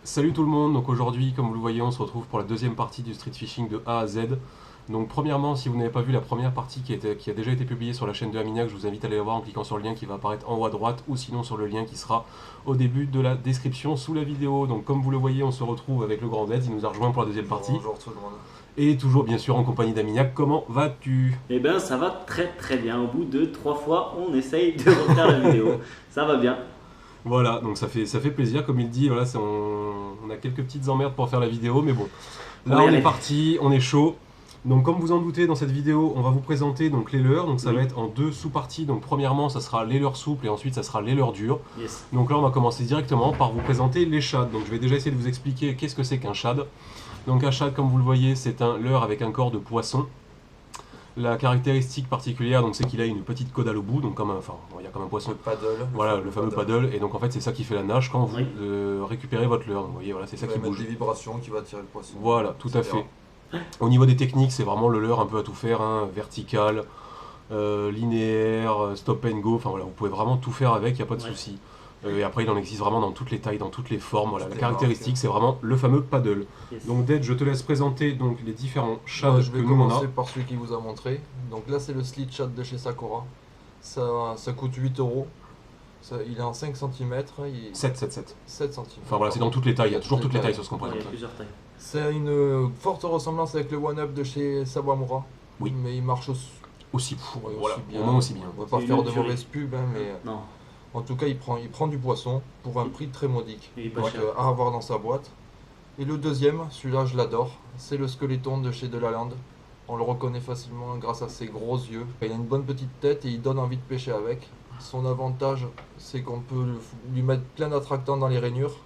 Salut tout le monde, donc aujourd'hui comme vous le voyez on se retrouve pour la deuxième partie du street fishing de A à Z. Donc premièrement, si vous n'avez pas vu la première partie qui a déjà été publiée sur la chaîne de Aminiac, je vous invite à aller la voir en cliquant sur le lien qui va apparaître en haut à droite ou sinon sur le lien qui sera au début de la description sous la vidéo. Donc comme vous le voyez, on se retrouve avec le grand Dead, il nous a rejoint pour la deuxième partie. Bonjour tout le monde. Et toujours bien sûr en compagnie d'Aminiac. Comment vas-tu? Eh ben ça va très très bien. Au bout de 3 fois, on essaye de refaire la vidéo. Ça va bien. Voilà, donc ça fait plaisir, comme il dit, voilà, on a quelques petites emmerdes pour faire la vidéo, mais bon. Là on est parti, on est chaud. Donc comme vous en doutez, dans cette vidéo, on va vous présenter donc les leurres. Donc ça va être en deux sous-parties. Donc premièrement, ça sera les leurres souples et ensuite ça sera les leurres dures. Yes. Donc là, on va commencer directement par vous présenter les shads. Donc je vais déjà essayer de vous expliquer qu'est-ce que c'est qu'un shad. Donc un shad, comme vous le voyez, c'est un leurre avec un corps de poisson. La caractéristique particulière, donc, c'est qu'il a une petite caudale au bout, donc il y a comme un poisson. Le paddle. Voilà, le fameux paddle. Et donc en fait, c'est ça qui fait la nage quand vous récupérez votre leurre. Donc, vous voyez, voilà, c'est ça qui bouge. Des vibrations qui va tirer le poisson. Voilà, tout à fait. Au niveau des techniques, c'est vraiment le leurre un peu à tout faire, hein, vertical, linéaire, stop and go. Enfin voilà, vous pouvez vraiment tout faire avec, il n'y a pas de souci. Et après, il en existe vraiment dans toutes les tailles, dans toutes les formes. Voilà. La caractéristique, c'est vraiment le fameux paddle. Yes. Donc, Dead, je te laisse présenter donc, les différents shads Je vais que nous on a. commencer par celui qui vous a montré. Donc là, c'est le Slit Shad de chez Sakura. Ça coûte 8 euros. Il est en 5 cm. 7. 7 cm. Enfin voilà, c'est dans toutes les tailles, il y a toujours toutes les tailles sur ce qu'on Il y présente. a plusieurs tailles. C'est une forte ressemblance avec le One Up de chez Sawamura. Oui. Mais il marche aussi, Aussi, voilà, bien. au moins aussi bien. On va pas C'est faire une de tuerie. mauvaise pub, hein, mais Non, en tout cas, il prend du poisson pour un prix très modique. il est pas Donc, cher. à avoir dans sa boîte. Et le deuxième, celui-là je l'adore, c'est le Skeleton de chez Delaland. On le reconnaît facilement grâce à ses gros yeux. Il a une bonne petite tête et il donne envie de pêcher avec. Son avantage, c'est qu'on peut lui mettre plein d'attractants dans les rainures.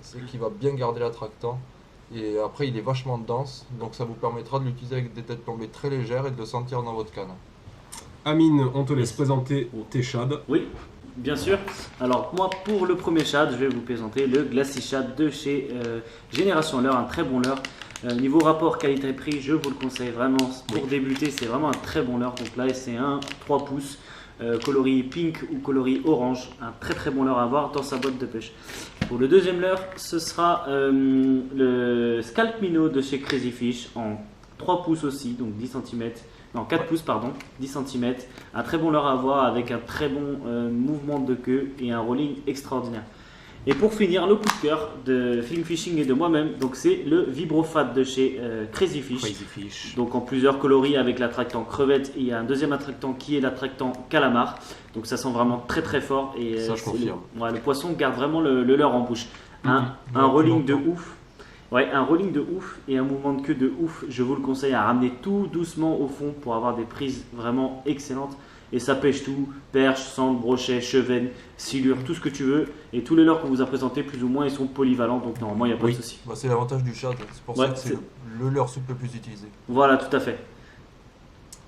C'est qu'il va bien garder l'attractant. Et après, il est vachement dense, donc ça vous permettra de l'utiliser avec des têtes plombées très légères et de le sentir dans votre canne. Amine, on te laisse présenter tes shads. Oui, bien sûr. Alors moi, pour le premier shad, je vais vous présenter le Glacis Shad de chez Génération Leurre, un très bon leurre. Niveau rapport qualité-prix, je vous le conseille vraiment. Pour débuter, c'est vraiment un très bon leurre. Donc là, c'est un 3 pouces. Coloris pink ou coloris orange, un très très bon leurre à avoir dans sa boîte de pêche. Pour le deuxième leurre, ce sera le Scalp Minnow de chez Crazy Fish en 3 pouces aussi, donc 10 cm. Non, 4 pouces, pardon, 10 cm. Un très bon leurre à avoir avec un très bon mouvement de queue et un rolling extraordinaire. Et pour finir, le coup de cœur de Film Fishing et de moi-même, donc c'est le VibroFat de chez Crazy Fish. Donc en plusieurs coloris avec l'attractant crevette et il y a un deuxième attractant qui est l'attractant calamar. Donc ça sent vraiment très très fort et Ça, je confirme. le poisson garde vraiment le leurre en bouche. Un rolling de ouf. Ouais, un rolling de ouf et un mouvement de queue de ouf. Je vous le conseille à ramener tout doucement au fond pour avoir des prises vraiment excellentes. Et ça pêche tout, perche, sandre, brochet, chevenne, silure, tout ce que tu veux. Et tous les leurres qu'on vous a présentés, plus ou moins, ils sont polyvalents. Donc normalement, il n'y a pas de souci. C'est l'avantage du shad, c'est pour ça que c'est le leurre souple le plus utilisé. Voilà, tout à fait.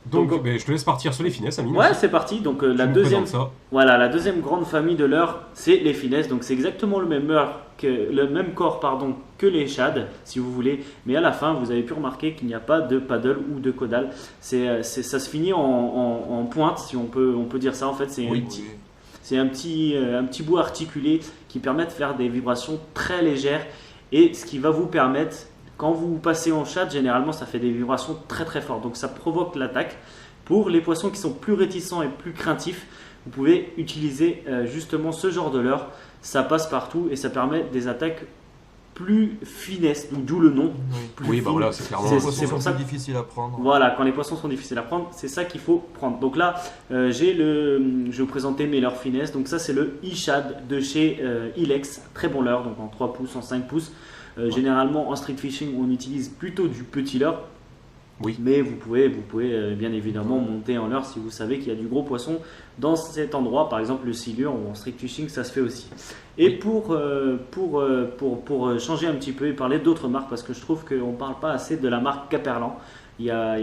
Donc, je te laisse partir sur les finesses, Amine. Ouais, c'est parti. Donc la deuxième grande famille de leurres, c'est les finesses. Donc c'est exactement le même corps que les shads, si vous voulez. Mais à la fin, vous avez pu remarquer qu'il n'y a pas de paddle ou de caudale. Ça se finit en pointe, si on peut dire ça. En fait, c'est un petit bout articulé qui permet de faire des vibrations très légères et ce qui va vous permettre. Quand vous passez en shad, généralement, ça fait des vibrations très très fortes. Donc ça provoque l'attaque. Pour les poissons qui sont plus réticents et plus craintifs, vous pouvez utiliser justement ce genre de leurre. Ça passe partout et ça permet des attaques plus finesses, d'où le nom. Oui, bah voilà, c'est clairement. C'est pour ça difficile à prendre. Voilà, quand les poissons sont difficiles à prendre, c'est ça qu'il faut prendre. Donc là, je vais vous présenter mes leurres finesses. Donc ça, c'est le e-shad de chez Ilex, très bon leurre, donc en 3 pouces, en 5 pouces. Généralement en street fishing on utilise plutôt du petit leurre, mais vous pouvez bien évidemment monter en leurre si vous savez qu'il y a du gros poisson dans cet endroit, par exemple le silure ou en street fishing ça se fait aussi. Et pour changer un petit peu et parler d'autres marques, parce que je trouve qu'on ne parle pas assez de la marque Caperlan. Il y a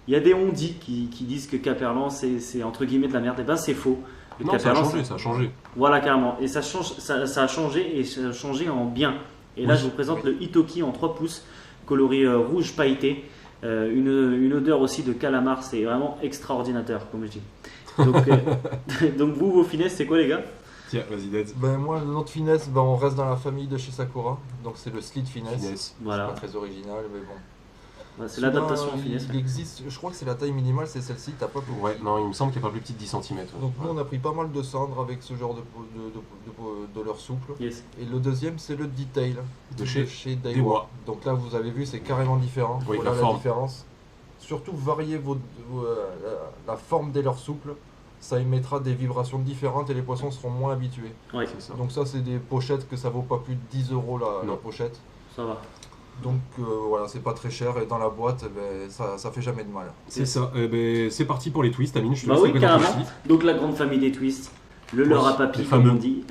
des on-dit qui disent que Caperlan c'est entre guillemets de la merde. Et ben c'est faux. Non, ça a changé. Voilà, carrément. Et ça a changé et ça a changé en bien. Et là, je vous présente le Itoki en 3 pouces, coloris rouge pailleté. Une odeur aussi de calamar, c'est vraiment extraordinaire, comme je dis. Donc, donc vous, vos finesses, c'est quoi, les gars? Tiens, vas-y, Dead. Ben moi, notre finesse, ben, on reste dans la famille de chez Sakura. Donc c'est le Slit Finesse. Finesse. Voilà. Pas très original, mais bon. Ouais, c'est Celui-là, l'adaptation en finesse. Il existe, je crois que c'est la taille minimale, c'est celle-ci, t'as pas plus Ouais, petit. non, il me semble qu'il n'y a pas plus petit de 10 cm. Donc nous, on a pris pas mal de cendres avec ce genre de leur souple. Yes. Et le deuxième, c'est le Detail De chez Daiwa. Daiwa. Donc là, vous avez vu, c'est carrément différent. Oui, Voilà la la forme. différence. Surtout, variez la forme des leurs souples. Ça émettra des vibrations différentes et les poissons seront moins habitués. Ouais, C'est ça. Donc ça, c'est des pochettes que ça vaut pas plus de 10 € la Non. pochette. ça va. Donc voilà, c'est pas très cher et dans la boîte, ben, ça fait jamais de mal. C'est ça. Eh ben, c'est parti pour les twists, Amine. Je te Bah laisse oui, les présenter carrément. aussi. Donc la grande famille des twists. Le leurre à papy, les comme fameux. on dit.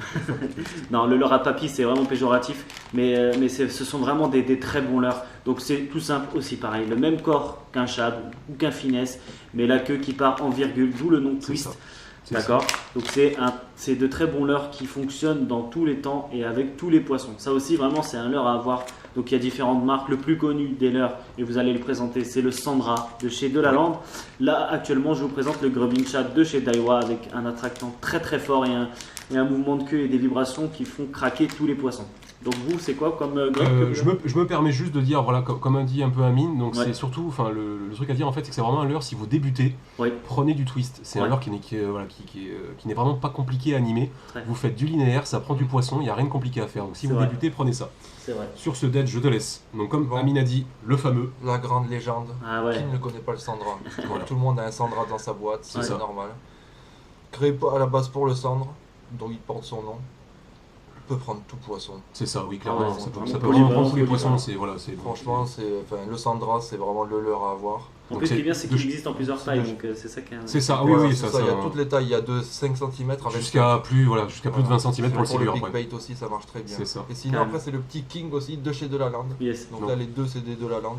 Non, le leurre à papy, c'est vraiment péjoratif. Mais ce sont vraiment des très bons leurres. Donc c'est tout simple aussi pareil. Le même corps qu'un shad ou qu'un finesse, mais la queue qui part en virgule, d'où le nom de C'est twist. ça. C'est D'accord. Donc c'est de très bons leurres qui fonctionnent dans tous les temps et avec tous les poissons. Ça aussi vraiment c'est un leurre à avoir. Donc il y a différentes marques. Le plus connu des leurres, et vous allez le présenter, c'est le Sandra de chez Delaland. Là actuellement je vous présente le Grubbing Shad de chez Daiwa avec un attractant très très fort et un mouvement de queue et des vibrations qui font craquer tous les poissons. Donc vous c'est quoi comme grub que vous avez Je me permets juste de dire, voilà, comme a dit un peu Amine, donc Ouais. c'est surtout, enfin le truc à dire en fait, c'est que c'est vraiment un leurre, si vous débutez, Oui. prenez du twist. C'est un Ouais. leurre qui n'est vraiment pas compliqué à animer. Très. Vous faites du linéaire, ça prend du poisson, il n'y a rien de compliqué à faire. Donc si C'est vous vrai. débutez, prenez ça. C'est vrai. Sur ce dead, je te laisse. Donc comme Bon. Amine a dit, le fameux. La grande légende. Ah ouais. Qui ne connaît pas le Sandra? Voilà. Tout le monde a un Sandra dans sa boîte, c'est Ouais. normal. Créé à la base pour le cendre, dont il porte son nom, peut prendre tout poisson. C'est ça, oui, Ah clairement. ouais, ça c'est peut, vraiment ça peut polyvalent, vraiment prendre tous les polyvalent. poissons. Franchement, le Sandra, c'est vraiment le leurre à avoir. En Donc plus ce qui est c'est bien c'est de- qu'il existe en plusieurs c'est tailles. de- Donc c'est ça qui est. C'est ça, ah oui, Voilà, oui, c'est ça, il y a ça- toutes les tailles, il y a de 5 cm avec jusqu'à plus de 20 cm pour le pour silure. big ouais. bait aussi, ça marche très bien. C'est ça. Et sinon, Carrément. après, c'est le petit King aussi de chez Delaland. Yes. Donc Non. là, les deux, c'est des Delaland.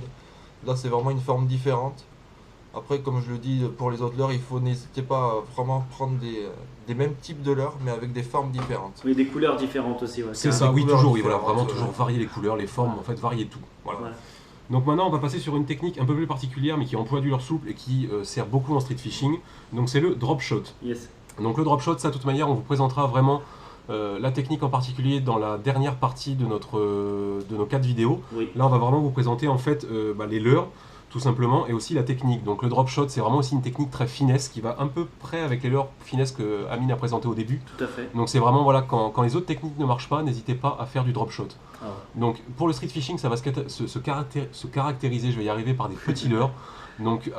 Là, c'est vraiment une forme différente. Après, comme je le dis, pour les autres leurres, il faut n'hésitez pas à vraiment prendre des mêmes types de leurres, mais avec des formes différentes. Mais des couleurs différentes aussi. Ouais, C'est carrément. ça, oui, couleurs toujours, oui, voilà, différentes, vraiment ouais. toujours varier les couleurs, les formes, en fait, varier tout. Voilà. Voilà. Donc maintenant, on va passer sur une technique un peu plus particulière, mais qui emploie du leurre souple et qui sert beaucoup en street fishing. Donc c'est le drop shot. Yes. Donc le drop shot, ça, de toute manière, on vous présentera vraiment la technique en particulier dans la dernière partie de nos 4 vidéos. Oui. Là, on va vraiment vous présenter en fait les leurres, tout simplement, et aussi la technique. Donc le drop shot, c'est vraiment aussi une technique très finesse qui va un peu près avec les leurres finesse que Amine a présenté au début. Tout à fait. Donc c'est vraiment, voilà, quand les autres techniques ne marchent pas, n'hésitez pas à faire du drop shot. Ah ouais. Donc pour le street fishing, ça va se caractériser, je vais y arriver, par des petits leurres. Donc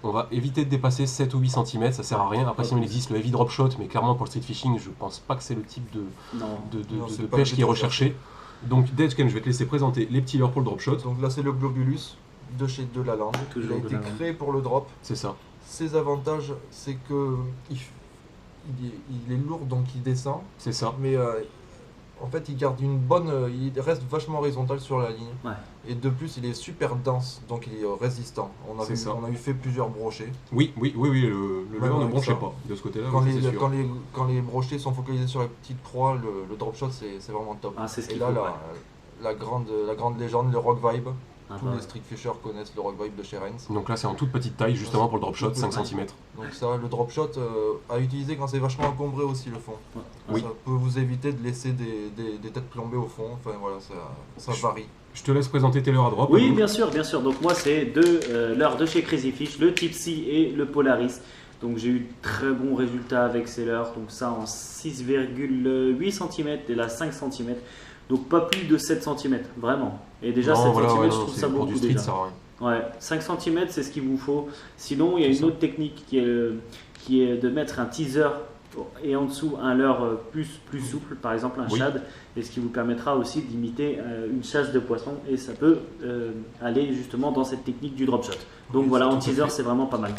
on va éviter de dépasser 7 ou 8 cm, ça sert à rien. Après sinon il existe le heavy drop shot, mais clairement pour le street fishing, je pense pas que c'est le type de Non. Non, c'est de pas pêche le qui est but de recherché. Donc Deadken, je vais te laisser présenter les petits leurres pour le drop shot. Donc là, c'est le Globulus de chez Delaland. Il Toujours a été Delaland. créé pour le drop. C'est ça. Ses avantages, c'est que il est lourd, donc il descend. C'est ça. Mais en fait, il garde il reste vachement horizontal sur la ligne. Ouais. Et de plus, il est super dense, donc il est résistant. C'est ça. On a eu fait plusieurs brochets. Oui, le Ouais, leurre ne avec branchait ça. pas de ce côté-là, Quand, oui, les, c'est sûr. quand les brochets sont focalisés sur la petite proie, le drop shot, c'est vraiment top. Ah, c'est ce Et qu'il là, faut. la, ouais. la grande légende, le Rock Vibe. Ah, Tous bah les ouais. street fishers connaissent le Rock Vibe de chez Rennes. Donc là c'est en toute petite taille justement pour le drop shot, Toute 5 petite. cm. Donc ça, le drop shot à utiliser quand c'est vachement encombré aussi le fond. Ouais. Oui. Ça peut vous éviter de laisser des têtes plombées au fond. Enfin voilà, ça varie. Je te laisse présenter tes leurres à drop. Oui, Amine. bien sûr, bien sûr. Donc moi, c'est deux leurres de chez Crazy Fish, le Tipsy et le Polaris. Donc j'ai eu très bons résultats avec ces leurres. Donc ça en 6,8 cm et là 5 cm. Donc pas plus de 7 cm, vraiment. Et déjà Non, 7 voilà, cm, ouais, je non, trouve c'est ça pour beaucoup du street, déjà. ça sert à rien. Ouais, 5 cm, c'est ce qu'il vous faut. Sinon, il y a C'est une ça. autre technique qui est de mettre un teaser et en dessous un leurre plus souple, par exemple un Oui. shad, et ce qui vous permettra aussi d'imiter une chasse de poisson, et ça peut aller justement dans cette technique du drop shot. Donc Oui, voilà, c'est en tout à teaser, fait. c'est vraiment pas mal.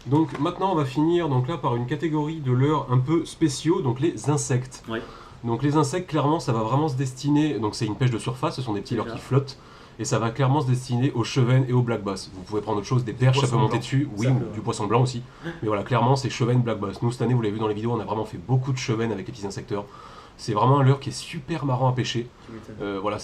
Donc maintenant on va finir donc là par une catégorie de leurres un peu spéciaux, donc les insectes. Ouais. Donc les insectes clairement ça va vraiment se destiner, donc c'est une pêche de surface, ce sont des petits leurres Déjà. qui flottent, et ça va clairement se destiner aux chevennes et aux black bass. Vous pouvez prendre autre chose, des perches, ça peut poissons monter blancs. dessus, oui, Ça ou peut, du poisson blanc aussi. Mais voilà, clairement c'est chevennes, black bass. Nous cette année, vous l'avez vu dans les vidéos, on a vraiment fait beaucoup de chevennes avec les petits insecteurs. C'est vraiment un leurre qui est super marrant à pêcher. Tu m'étonnes. Voilà,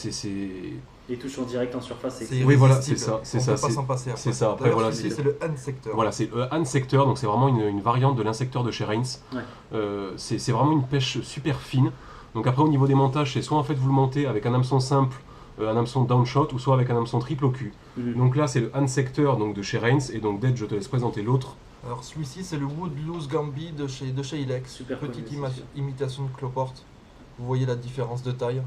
Les touches en direct en surface, c'est C'est excellent. Oui, voilà, irrésistible. c'est On ça, peut pas c'est- s'en passer c'est ça. Après, D'ailleurs, voilà, celui-ci, c'est le hand sector. Voilà, c'est le hand sector, donc c'est vraiment une variante de l'insecteur de chez Reigns. Ouais. C'est vraiment une pêche super fine. Donc après, au niveau des montages, c'est soit en fait vous le montez avec un hameçon simple, un hameçon downshot, ou soit avec un hameçon triple au cul. Mhm. Donc là, c'est le hand sector donc, de chez Reigns, et donc Dead, je te laisse présenter l'autre. Alors celui-ci, c'est le Wood Loose Gambi de chez Ilex. Super Petite connu, c'est sûr. imitation de cloporte. Vous voyez la différence de taille.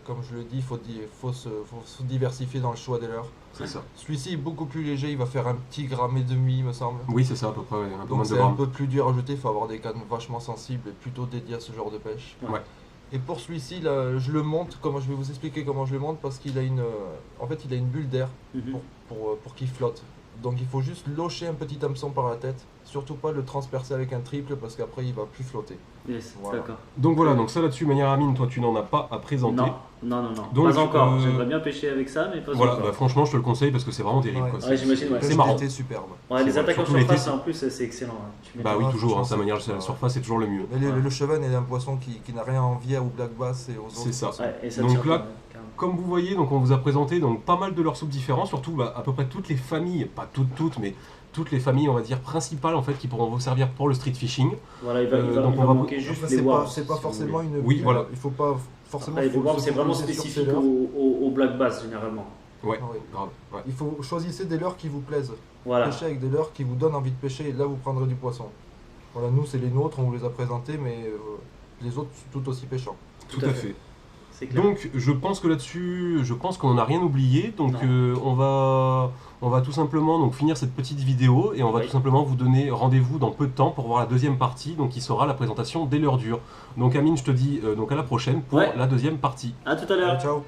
Comme je le dis, faut se diversifier dans le choix des leurres. C'est ça. Celui-ci est beaucoup plus léger, il va faire un petit gramme et demi, il me semble. Oui, c'est ça, à peu près, ouais, un peu Donc moins de c'est un grammes. peu plus dur à jeter, il faut avoir des cannes vachement sensibles et plutôt dédiées à ce genre de pêche. Ouais. Ouais. Et pour celui-ci, là, je le monte, je vais vous expliquer comment je le monte, parce qu'il a en fait, il a une bulle d'air Mhm. pour qu'il flotte. Donc il faut juste locher un petit hameçon par la tête, surtout pas le transpercer avec un triple, parce qu'après il va plus flotter. Yes, Voilà. d'accord. Donc voilà, donc ça là-dessus, manière Amine, toi tu n'en as pas à présenter. Non. Donc, pas encore. euh, J'aimerais bien pêcher avec ça, mais pas Voilà, encore. bah, franchement, je te le conseille parce que c'est vraiment terrible. Ouais. Quoi. Ouais, j'imagine, ouais. C'est Pêche marrant. d'été superbe. Ouais, les c'est- attaques en surtout l'été, surface, c'est- en plus, c'est excellent. Hein. Tu mets Bah oui, Ouais, toujours, hein, franchement, sa manière, c'est- la surface, c'est toujours le mieux. Mais Ouais. le cheval est un poisson qui n'a rien à envier aux black bass et aux autres. C'est ça. poissons. Ouais, et ça Donc tire là, pas, ouais, carrément. Comme vous voyez, donc on vous a présenté donc pas mal de leurs soupes différents, surtout bah, à peu près toutes les familles, pas toutes, mais toutes les familles, on va dire principales en fait, qui pourront vous servir pour le street fishing. Voilà, il va donc il on va va- manquer juste Après, les worms. c'est pas si vous forcément voulez. une. Oui, voilà. Il faut pas forcément. Après, les faut worms, se c'est vraiment focaliser sur spécifique ces leurres. au black bass, généralement. Ouais, Ah oui. grave. Ouais. Il faut choisir des leurres qui vous plaisent. Voilà. Pêchez avec des leurres qui vous donnent envie de pêcher, et là vous prendrez du poisson. Voilà, nous c'est les nôtres, on vous les a présentés, mais les autres tout aussi pêchants. Tout à fait. C'est clair. Donc je pense que là-dessus, je pense qu'on n'a rien oublié. Donc Non. on va tout simplement donc finir cette petite vidéo et on va Oui. tout simplement vous donner rendez-vous dans peu de temps pour voir la deuxième partie, donc qui sera la présentation des leurres dures. Donc Amine, je te dis donc à la prochaine pour Ouais. la deuxième partie. À tout à l'heure. Allez, ciao.